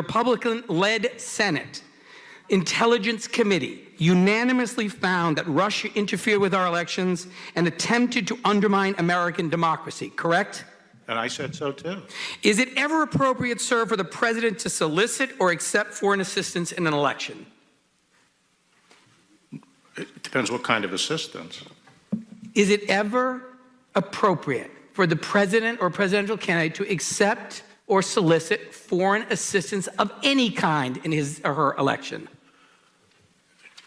Republican-led Senate Intelligence Committee unanimously found that Russia interfered with our elections and attempted to undermine American democracy, correct? And I said so too. Is it ever appropriate, sir, for the president to solicit or accept foreign assistance in an election? It depends what kind of assistance. Is it ever appropriate for the president or presidential candidate to accept or solicit foreign assistance of any kind in his or her election?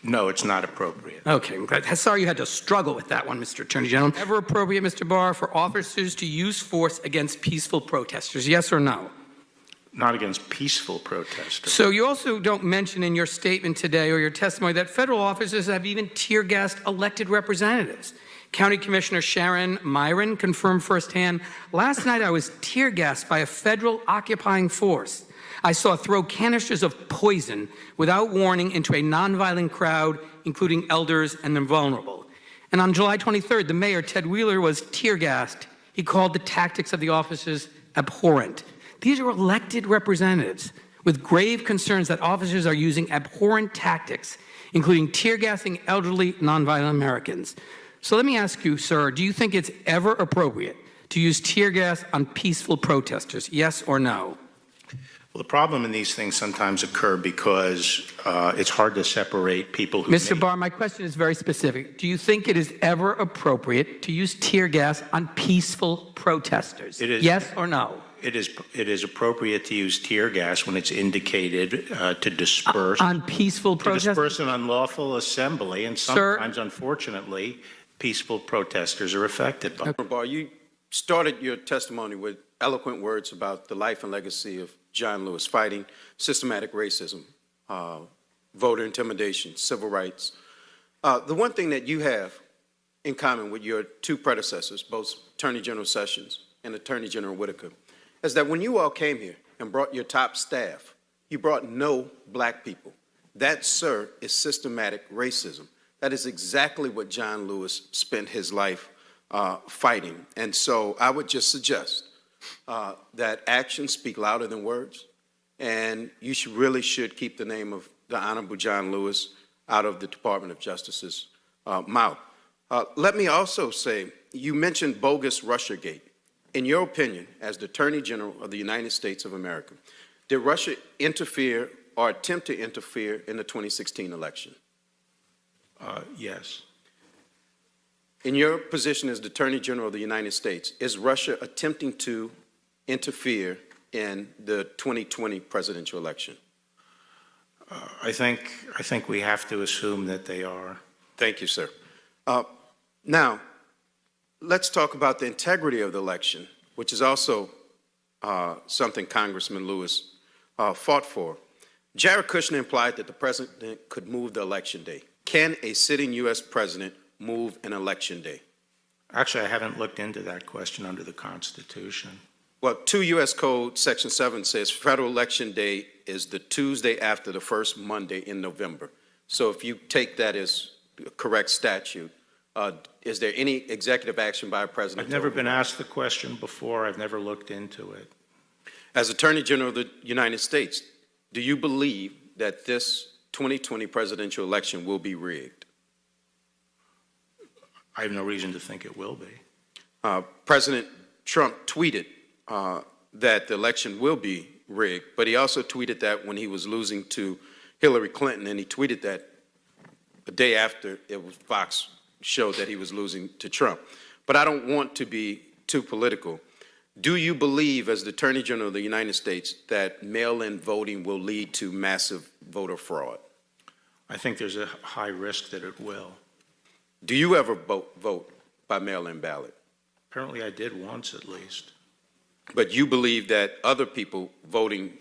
No, it's not appropriate. Okay, I'm glad. Sorry you had to struggle with that one, Mr. Attorney General. Ever appropriate, Mr. Barr, for officers to use force against peaceful protesters, yes or no? Not against peaceful protesters. So you also don't mention in your statement today or your testimony that federal officers have even tear-gassed elected representatives. County Commissioner Sharon Myron confirmed firsthand, last night I was tear-gassed by a federal occupying force. I saw throw canisters of poison without warning into a nonviolent crowd, including elders and the vulnerable. And on July 23rd, the mayor, Ted Wheeler, was tear-gassed. He called the tactics of the officers abhorrent. These are elected representatives with grave concerns that officers are using abhorrent tactics, including tear-gassing elderly, nonviolent Americans. So let me ask you, sir, do you think it's ever appropriate to use tear gas on peaceful protesters, yes or no? Well, the problem in these things sometimes occur because it's hard to separate people who Mr. Barr, my question is very specific. Do you think it is ever appropriate to use tear gas on peaceful protesters? It is, yes or no? It is appropriate to use tear gas when it's indicated to disperse on peaceful protesters. To disperse an unlawful assembly, and sometimes, unfortunately, peaceful protesters are affected by it. General Barr, you started your testimony with eloquent words about the life and legacy of John Lewis, fighting systematic racism, voter intimidation, civil rights. The one thing that you have in common with your two predecessors, both Attorney General Sessions and Attorney General Whitaker, is that when you all came here and brought your top staff, you brought no black people. That, sir, is systematic racism. That is exactly what John Lewis spent his life fighting. And so I would just suggest that actions speak louder than words, and you really should keep the name of the Honorable John Lewis out of the Department of Justice's mouth. Let me also say, you mentioned bogus Russiagate. In your opinion, as the Attorney General of the United States of America, did Russia interfere or attempt to interfere in the 2016 election? Yes. In your position as the Attorney General of the United States, is Russia attempting to interfere in the 2020 presidential election? I think we have to assume that they are. Thank you, sir. Now, let's talk about the integrity of the election, which is also something Congressman Lewis fought for. Jared Kushner implied that the president could move the election day. Can a sitting U.S. president move an election day? Actually, I haven't looked into that question under the Constitution. Well, 2 U.S. Code Section 7 says federal election day is the Tuesday after the first Monday in November. So if you take that as a correct statute, is there any executive action by a president? I've never been asked the question before. I've never looked into it. As Attorney General of the United States, do you believe that this 2020 presidential election will be rigged? I have no reason to think it will be. President Trump tweeted that the election will be rigged, but he also tweeted that when he was losing to Hillary Clinton, and he tweeted that the day after it was Fox showed that he was losing to Trump. But I don't want to be too political. Do you believe, as the Attorney General of the United States, that mail-in voting will lead to massive voter fraud? I think there's a high risk that it will. Do you ever vote by mail-in ballot? Apparently I did once at least. But you believe that other people voting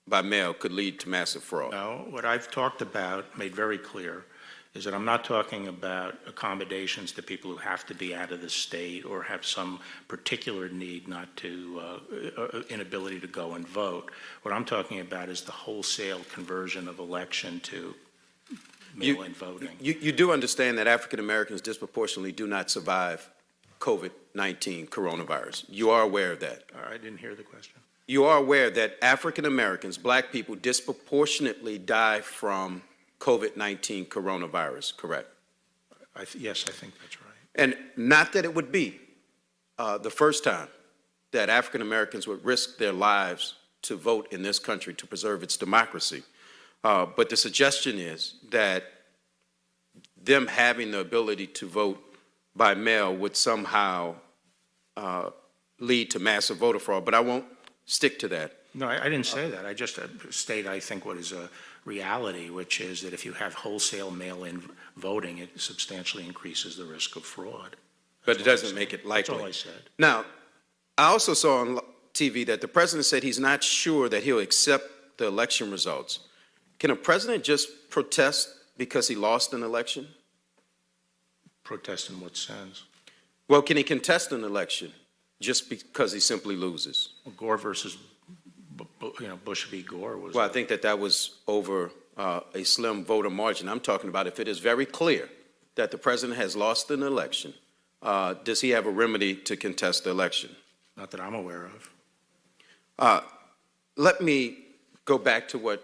by mail could lead to massive fraud? No, what I've talked about, made very clear, is that I'm not talking about accommodations to people who have to be out of the state or have some particular need not to, inability to go and vote. What I'm talking about is the wholesale conversion of election to mail-in voting. You do understand that African Americans disproportionately do not survive COVID-19 coronavirus. You are aware of that? I didn't hear the question. you are aware that African Americans, black people, disproportionately die from COVID-19 coronavirus, correct? Yes, I think that's right. And not that it would be the first time that African Americans would risk their lives to vote in this country to preserve its democracy. But the suggestion is that them having the ability to vote by mail would somehow lead to massive voter fraud. But I won't stick to that. No, I didn't say that. I just state, I think, what is a reality, which is that if you have wholesale mail-in voting, it substantially increases the risk of fraud. But it doesn't make it likely. That's all I said. Now, I also saw on TV that the president said he's not sure that he'll accept the election results. Can a president just protest because he lost an election? Protest in what sense? Well, can he contest an election just because he simply loses? Well, Gore versus, Bush v. Gore was. Well, I think that was over a slim voter margin. I'm talking about if it is very clear that the president has lost an election, does he have a remedy to contest the election? Not that I'm aware of. Let me go back to what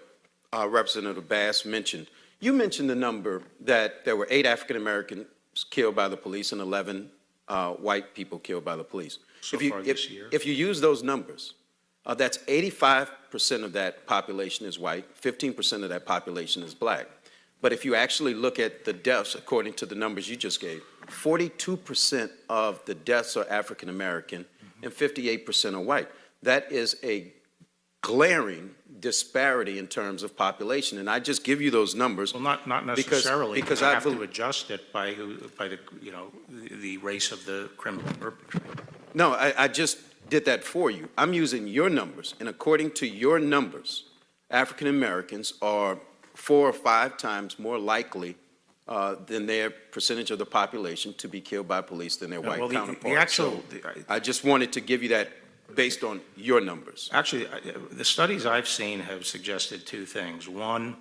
Representative Bass mentioned. You mentioned the number that there were 8 African Americans killed by the police and 11 white people killed by the police. So far this year. If you use those numbers, that's 85% of that population is white, 15% of that population is black. But if you actually look at the deaths, according to the numbers you just gave, 42% of the deaths are African American and 58% are white. That is a glaring disparity in terms of population, and I just give you those numbers. Well, not necessarily. Because you I have to adjust it by the race of the criminal perpetrator. No, I just did that for you. I'm using your numbers, and according to your numbers, African Americans are 4 or 5 times more likely than their percentage of the population to be killed by police than their white counterparts. I just wanted to give you that based on your numbers. Actually, the studies I've seen have suggested 2 things. One,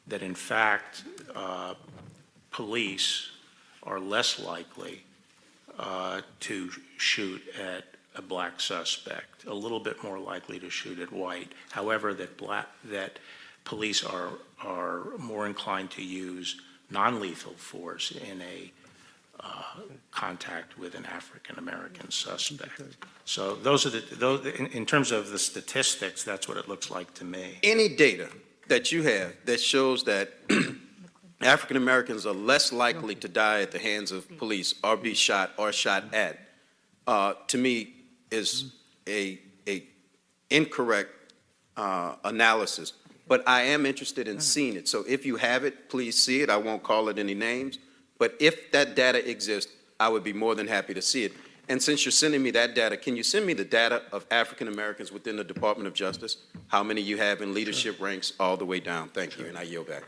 that in fact, police are less likely to shoot at a black suspect, a little bit more likely to shoot at white. However, that police are more inclined to use non-lethal force in a contact with an African-American suspect. So those are in terms of the statistics, that's what it looks like to me. Any data that you have that shows that African-Americans are less likely to die at the hands of police or be shot or shot at, to me, is a incorrect analysis. But I am interested in seeing it. So if you have it, please see it. I won't call it any names. But if that data exists, I would be more than happy to see it. And since you're sending me that data, can you send me the data of African Americans within the Department of Justice? How many you have in leadership ranks all the way down? Thank you, and I yield back.